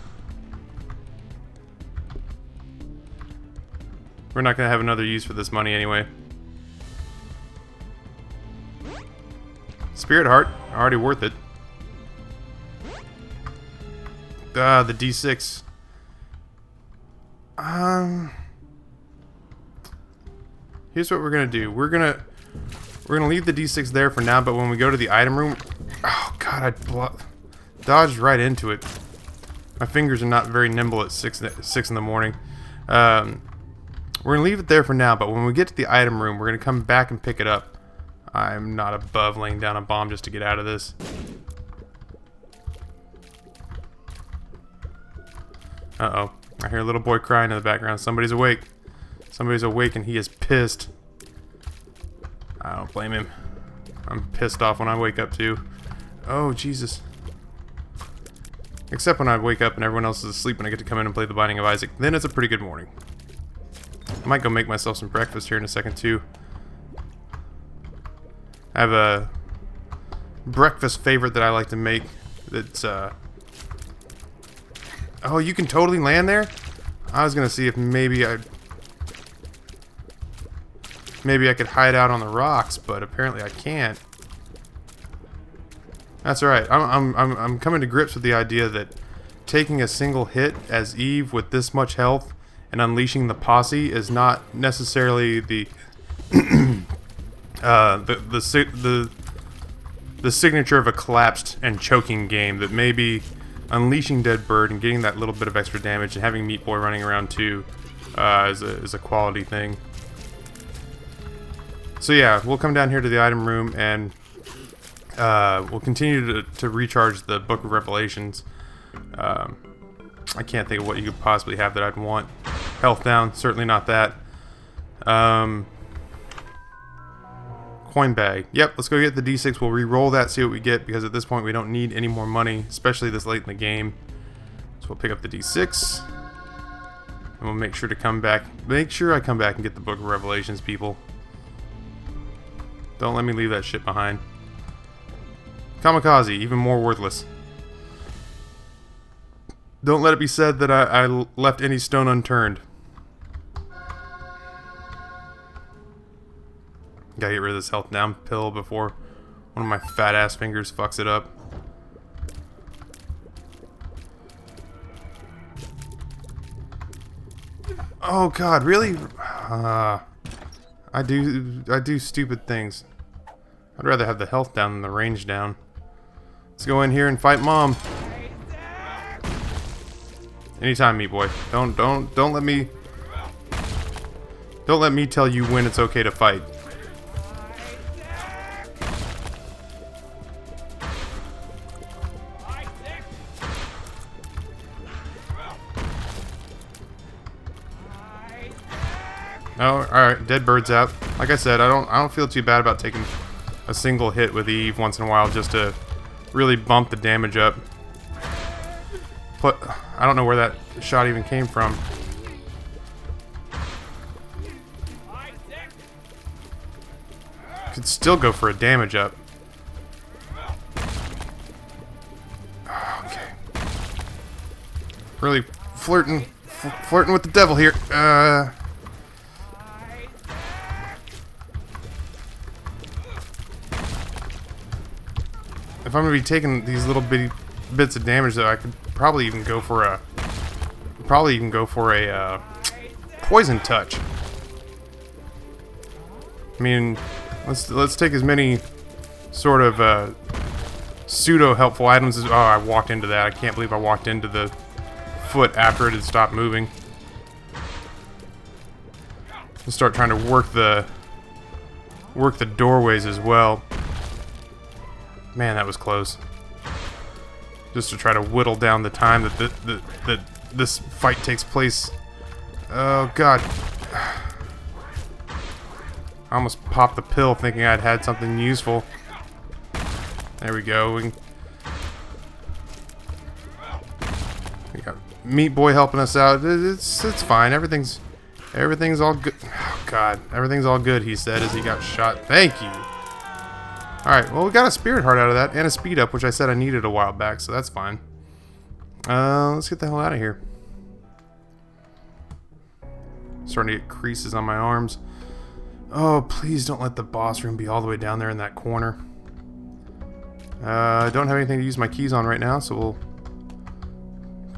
A: We're not gonna have another use for this money anyway. Spirit Heart, already worth it. Ah, the D6. Here's what we're gonna do. We're gonna leave the D6 there for now, but when we go to the item room, oh God, I dodged right into it. My fingers are not very nimble at 6 in the morning. We're gonna leave it there for now, but when we get to the item room, we're gonna come back and pick it up. I'm not above laying down a bomb just to get out of this. Uh-oh. I hear a little boy crying in the background. Somebody's awake. Somebody's awake and he is pissed. I don't blame him. I'm pissed off when I wake up too. Oh, Jesus. Except when I wake up and everyone else is asleep and I get to come in and play The Binding of Isaac. Then it's a pretty good morning. I might go make myself some breakfast here in a second too. I have a breakfast favorite that I like to make. That's oh, you can totally land there? I was gonna see if maybe I could hide out on the rocks, but apparently I can't. That's alright. I'm coming to grips with the idea that taking a single hit as Eve with this much health and unleashing the posse is not necessarily the the signature of a collapsed and choking game. That maybe unleashing Dead Bird and getting that little bit of extra damage and having Meat Boy running around too is a quality thing. So yeah, we'll come down here to the item room and we'll continue to recharge the Book of Revelations. I can't think of what you could possibly have that I'd want. Health down, certainly not that. Coin bag. Yep, let's go get the D6. We'll re-roll that, see what we get, because at this point we don't need any more money, especially this late in the game. So we'll pick up the D6. And we'll make sure to come back. Make sure I come back and get the Book of Revelations, people. Don't let me leave that shit behind. Kamikaze, even more worthless. Don't let it be said that I left any stone unturned. Gotta get rid of this health down pill before one of my fat ass fingers fucks it up. Oh god, really? I do stupid things. I'd rather have the health down than the range down. Let's go in here and fight Mom. Anytime, Meat Boy. Don't let me tell you when it's okay to fight. Oh, alright, Dead Bird's out. Like I said, I don't feel too bad about taking a single hit with Eve once in a while just to really bump the damage up. But I don't know where that shot even came from. Could still go for a damage up. Okay. Really flirting with the devil here. If I'm gonna be taking these little bitty bits of damage, though, I could probably even go for a poison touch. I mean, let's take as many sort of pseudo helpful items as. Oh, I walked into that. I can't believe I walked into the foot after it had stopped moving. We'll start trying to work the doorways as well. Man, that was close. Just to try to whittle down the time that this fight takes place. Oh god. I almost popped the pill thinking I'd had something useful. There we go. We got Meat Boy helping us out. It's fine. Everything's all good. Oh god. Everything's all good, he said as he got shot. Thank you. Alright, well we got a Spirit Heart out of that, and a Speed Up, which I said I needed a while back, so that's fine. Let's get the hell out of here. Starting to get creases on my arms. Oh, please don't let the boss room be all the way down there in that corner. I don't have anything to use my keys on right now, so we'll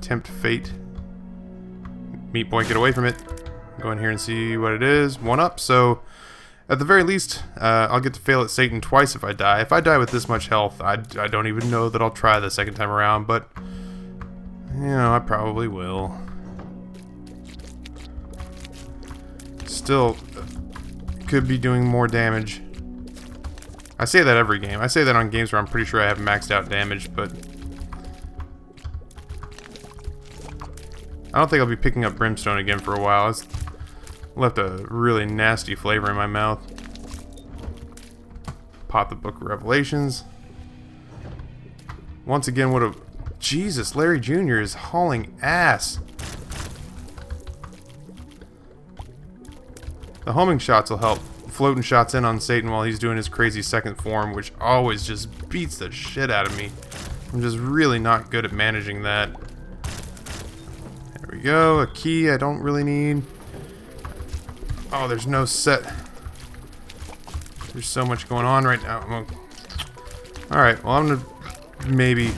A: tempt fate. Meat Boy, get away from it. Go in here and see what it is. 1 up, so at the very least, I'll get to fail at Satan twice if I die. If I die with this much health, I don't even know that I'll try the second time around, but you know, I probably will. Still could be doing more damage. I say that every game. I say that on games where I'm pretty sure I have maxed out damage, but I don't think I'll be picking up Brimstone again for a while. It's left a really nasty flavor in my mouth. Pop the Book of Revelations. Once again, would have Jesus, Larry Jr. is hauling ass. The homing shots will help. Floating shots in on Satan while he's doing his crazy second form, which always just beats the shit out of me. I'm just really not good at managing that. There we go. A key I don't really need. Oh, there's no set. There's so much going on right now. Alright, well, I'm gonna maybe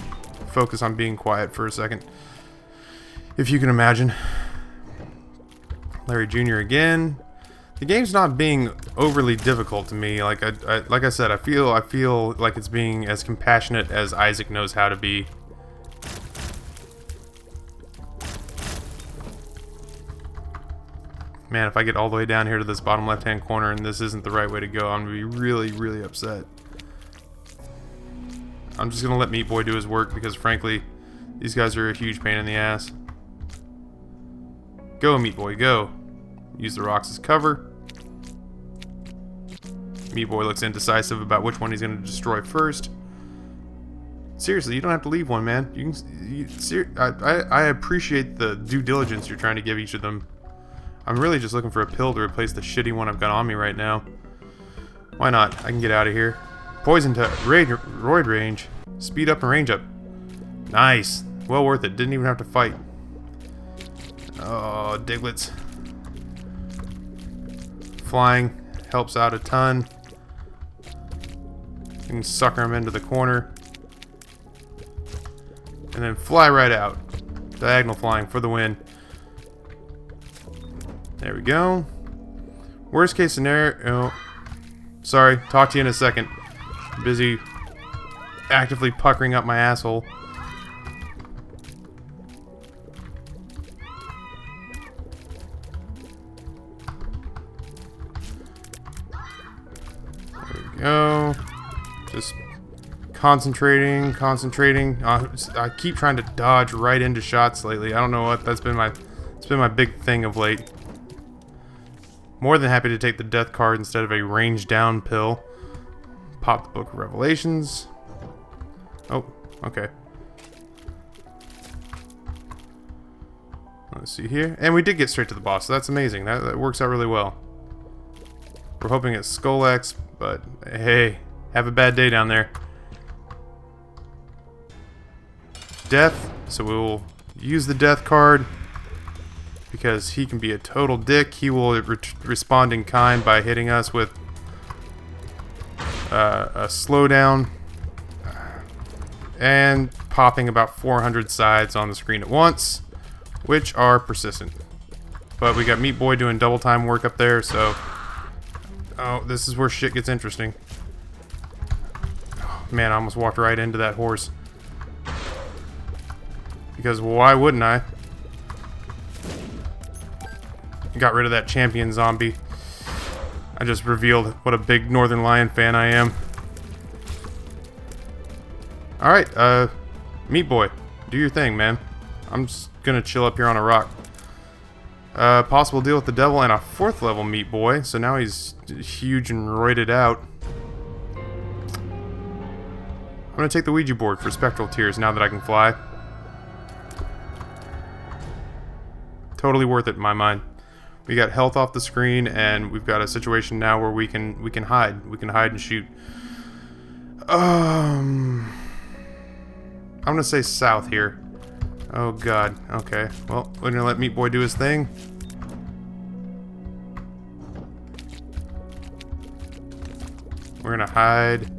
A: focus on being quiet for a second. If you can imagine. Larry Jr. again. The game's not being overly difficult to me. Like I said, I feel like it's being as compassionate as Isaac knows how to be. Man, if I get all the way down here to this bottom left-hand corner and this isn't the right way to go, I'm gonna be really, really upset. I'm just gonna let Meat Boy do his work because, frankly, these guys are a huge pain in the ass. Go, Meat Boy, go. Use the rocks as cover. Meat Boy looks indecisive about which one he's going to destroy first. Seriously, you don't have to leave one, man. I appreciate the due diligence you're trying to give each of them. I'm really just looking for a pill to replace the shitty one I've got on me right now. Why not? I can get out of here. Poison to roid range. Speed up and range up. Nice. Well worth it. Didn't even have to fight. Oh, Diglets. Flying helps out a ton. You can sucker him into the corner. And then fly right out. Diagonal flying for the win. There we go. Worst case scenario... Oh, sorry, talk to you in a second. Busy actively puckering up my asshole. There we go. Just concentrating. I keep trying to dodge right into shots lately. I don't know what. It's been my big thing of late. More than happy to take the death card instead of a range down pill. Pop the Book of Revelations. Oh, okay. Let's see here. And we did get straight to the boss, so that's amazing. That works out really well. We're hoping it's Skull X, but hey, have a bad day down there. Death, so we will use the death card because he can be a total dick. He will respond in kind by hitting us with a slowdown and popping about 400 sides on the screen at once, which are persistent. But we got Meat Boy doing double time work up there, so... Oh, this is where shit gets interesting. Oh, man, I almost walked right into that horse. Because why wouldn't I? Got rid of that champion zombie. I just revealed what a big Northern Lion fan I am. Alright, Meat Boy, do your thing, man. I'm just gonna chill up here on a rock. Possible deal with the devil and a 4th level Meat Boy, so now he's huge and roided out. I'm gonna take the Ouija board for Spectral Tears now that I can fly. Totally worth it in my mind. We got health off the screen, and we've got a situation now where we can hide. We can hide and shoot. I'm gonna say south here. Oh god. Okay. Well, we're gonna let Meat Boy do his thing. We're gonna hide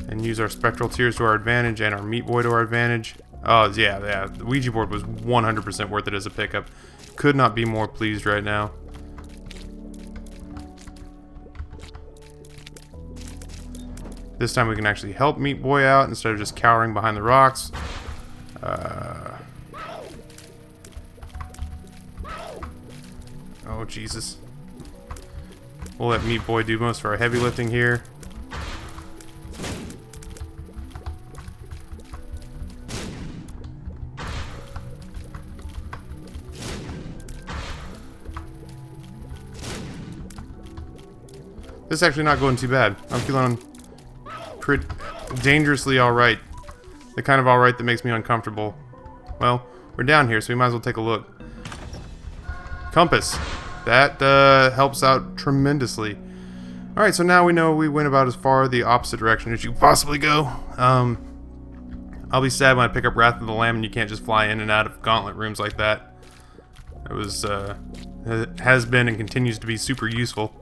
A: and use our Spectral Tears to our advantage and our Meat Boy to our advantage. Oh yeah. The Ouija board was 100% worth it as a pickup. Could not be more pleased right now. This time we can actually help Meat Boy out instead of just cowering behind the rocks. Oh, Jesus. We'll let Meat Boy do most of our heavy lifting here. This is actually not going too bad. I'm feeling pretty dangerously alright. the kind of alright that makes me uncomfortable. Well, we're down here, so we might as well take a look. Compass. That helps out tremendously. Alright, so now we know we went about as far the opposite direction as you could possibly go. I'll be sad when I pick up Wrath of the Lamb and you can't just fly in and out of gauntlet rooms like that. It was, it has been and continues to be super useful.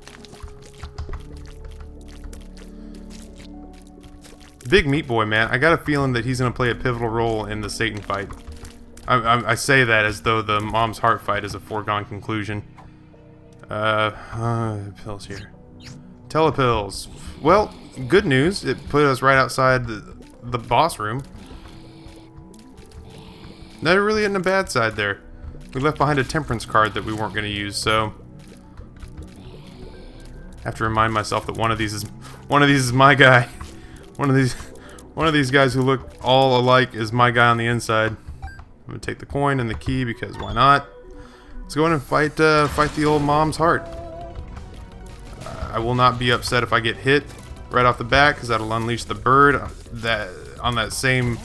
A: Big Meat Boy, man. I got a feeling that he's going to play a pivotal role in the Satan fight. I say that as though the Mom's Heart fight is a foregone conclusion. Pills here. Telepills. Well, good news. It put us right outside the boss room. Not really in a bad side there. We left behind a temperance card that we weren't going to use, so I have to remind myself that one of these is my guy. One of these guys who look all alike is my guy on the inside. I'm gonna take the coin and the key because why not? Let's go in and fight the old Mom's Heart. I will not be upset if I get hit right off the bat because that'll unleash the bird. On that same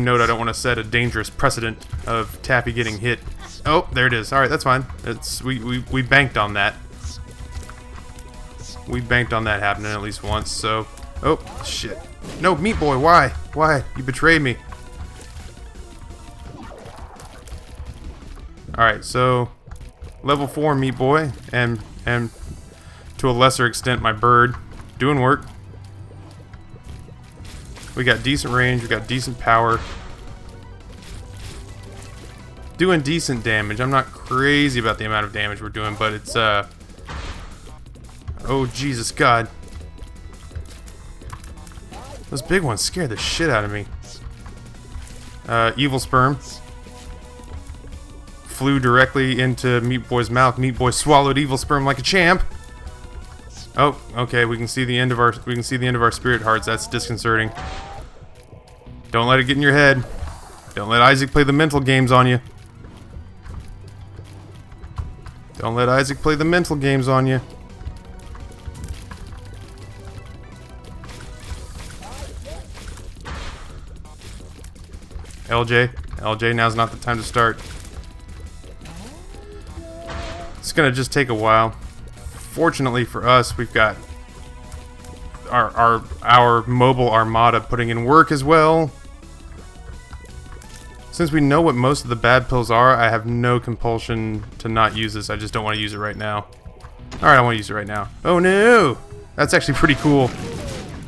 A: note, I don't want to set a dangerous precedent of Taffy getting hit. Oh, there it is. All right, that's fine. We banked on that. We banked on that happening at least once. So, oh shit! No, Meat Boy, why? Why? You betrayed me. All right, so level 4 Meat Boy and to a lesser extent my bird doing work. We got decent range, we got decent power. Doing decent damage. I'm not crazy about the amount of damage we're doing, but it's oh Jesus God. Those big ones scared the shit out of me. Evil Sperm flew directly into Meat Boy's mouth. Meat Boy swallowed Evil Sperm like a champ. Oh, okay, we can see the end of our spirit hearts. That's disconcerting. Don't let it get in your head. Don't let Isaac play the mental games on you. Don't let Isaac play the mental games on you. LJ, now's not the time to start. It's gonna just take a while. Fortunately for us, we've got our mobile armada putting in work as well. Since we know what most of the bad pills are, I have no compulsion to not use this. I just don't want to use it right now. Alright, I want to use it right now. Oh no! That's actually pretty cool.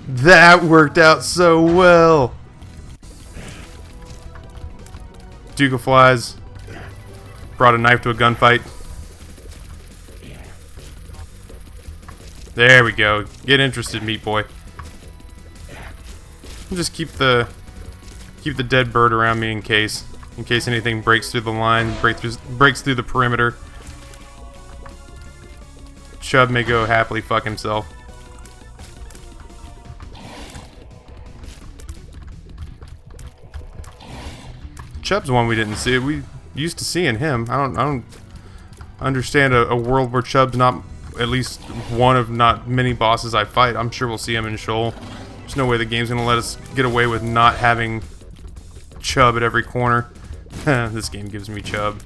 A: That worked out so well. Duke of Flies brought a knife to a gunfight. There we go. Get interested, Meat Boy. Just keep the dead bird around me in case anything breaks through the line, breaks through the perimeter. Chub may go happily fuck himself. Chub's one we didn't see. We used to seeing him. I don't understand a world where Chub's not at least one of not many bosses I fight. I'm sure we'll see him in Shoal. There's no way the game's gonna let us get away with not having Chub at every corner. This game gives me Chub.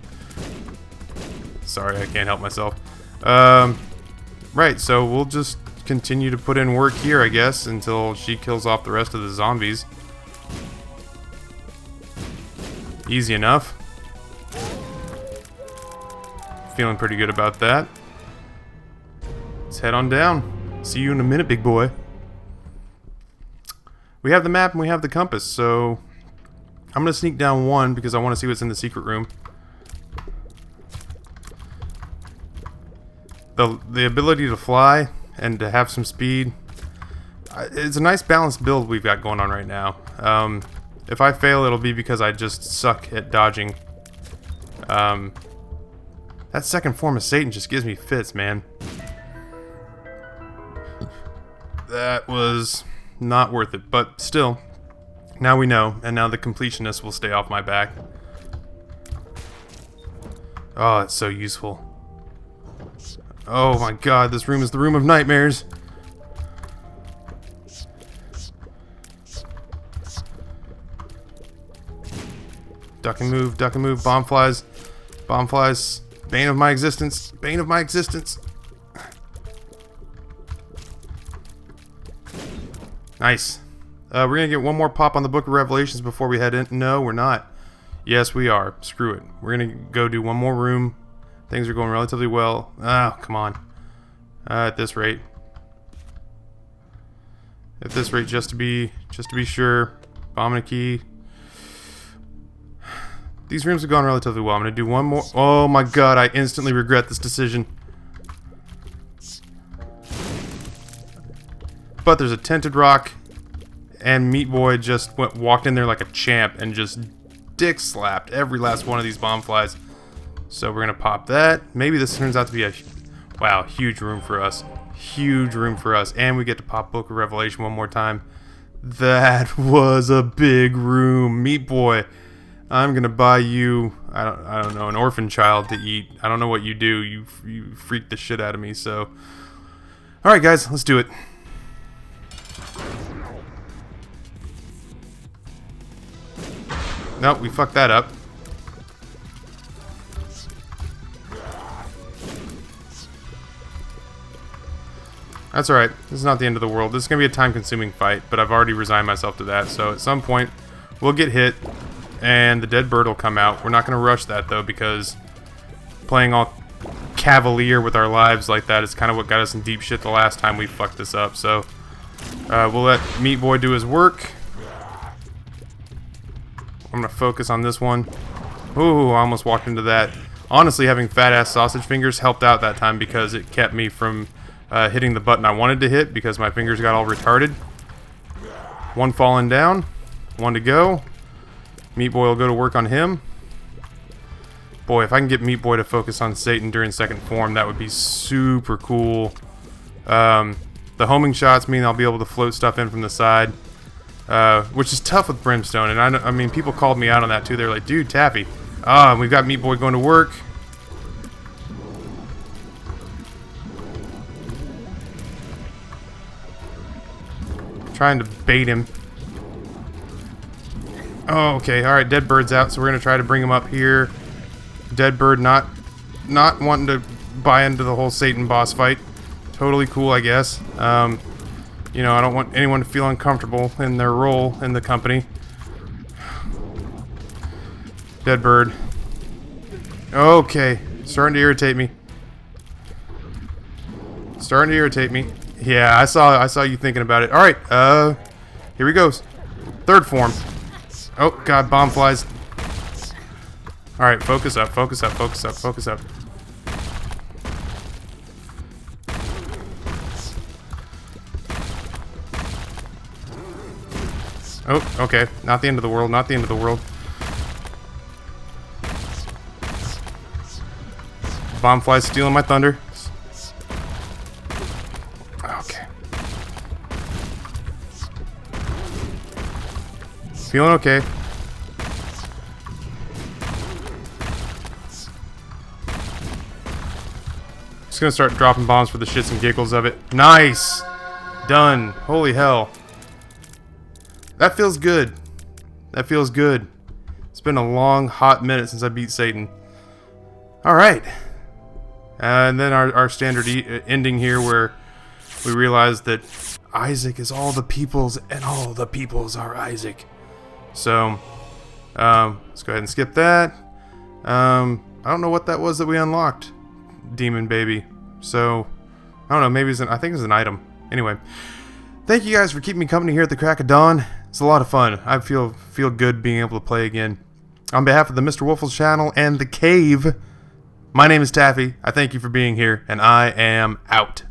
A: Sorry, I can't help myself. Right, so we'll just continue to put in work here, I guess, until she kills off the rest of the zombies. Easy enough. Feeling pretty good about that. Let's head on down. See you in a minute, big boy. We have the map and we have the compass, so I'm gonna sneak down one because I want to see what's in the secret room. The ability to fly and to have some speed. It's a nice balanced build we've got going on right now. If I fail, it'll be because I just suck at dodging. That second form of Satan just gives me fits, man. That was not worth it, but still, now we know, and now the completionist will stay off my back. Oh, it's so useful. Oh my god, this room is the room of nightmares. Duck and move, duck and move. Bomb flies. Bomb flies. Bane of my existence. Bane of my existence. Nice. We're going to get one more pop on the Book of Revelations before we head in. No, we're not. Yes, we are. Screw it. We're going to go do one more room. Things are going relatively well. Oh, come on. At this rate. At this rate, just to be sure. Bomb and a key. These rooms have gone relatively well. I'm going to do one more. Oh my god, I instantly regret this decision. But there's a tinted rock. And Meat Boy just walked in there like a champ and just dick slapped every last one of these bomb flies. So we're going to pop that. Maybe this turns out to be a... Wow, huge room for us. Huge room for us. And we get to pop Book of Revelation one more time. That was a big room. Meat Boy, I'm going to buy you, I don't know, an orphan child to eat. I don't know what you do. You freak the shit out of me, so... Alright guys, let's do it. Nope, we fucked that up. That's alright. This is not the end of the world. This is going to be a time-consuming fight, but I've already resigned myself to that. So at some point, we'll get hit, and the dead bird will come out. We're not going to rush that, though, because playing all cavalier with our lives like that is kind of what got us in deep shit the last time we fucked this up. So we'll let Meat Boy do his work. I'm going to focus on this one. Ooh, I almost walked into that. Honestly, having fat-ass sausage fingers helped out that time because it kept me from hitting the button I wanted to hit because my fingers got all retarded. One falling down. One to go. Meat Boy will go to work on him. Boy, if I can get Meat Boy to focus on Satan during second form, that would be super cool. The homing shots mean I'll be able to float stuff in from the side. Which is tough with Brimstone, and I mean, people called me out on that too. They're like, dude, Taffy. And we've got Meat Boy going to work. Trying to bait him. Oh, okay, alright, dead bird's out, so we're going to try to bring him up here. Dead bird not wanting to buy into the whole Satan boss fight. Totally cool, I guess. You know, I don't want anyone to feel uncomfortable in their role in the company. Dead bird. Okay, starting to irritate me. Starting to irritate me. Yeah, I saw you thinking about it. All right, here he goes. Third form. Oh God, bomb flies. All right, focus up, focus up, focus up, focus up. Oh, okay. Not the end of the world. Not the end of the world. Bomb flies stealing my thunder. Okay. Feeling okay. Just gonna start dropping bombs for the shits and giggles of it. Nice! Done. Holy hell. That feels good. That feels good. It's been a long, hot minute since I beat Satan. Alright. And then our standard ending here where we realize that Isaac is all the peoples and all the peoples are Isaac. So, let's go ahead and skip that. I don't know what that was that we unlocked. Demon baby. So, I don't know, maybe I think it's an item. Anyway. Thank you guys for keeping me company here at the crack of dawn. It's a lot of fun. I feel good being able to play again. On behalf of the Mr. Waffles channel and The Cave, my name is Taffy. I thank you for being here, and I am out.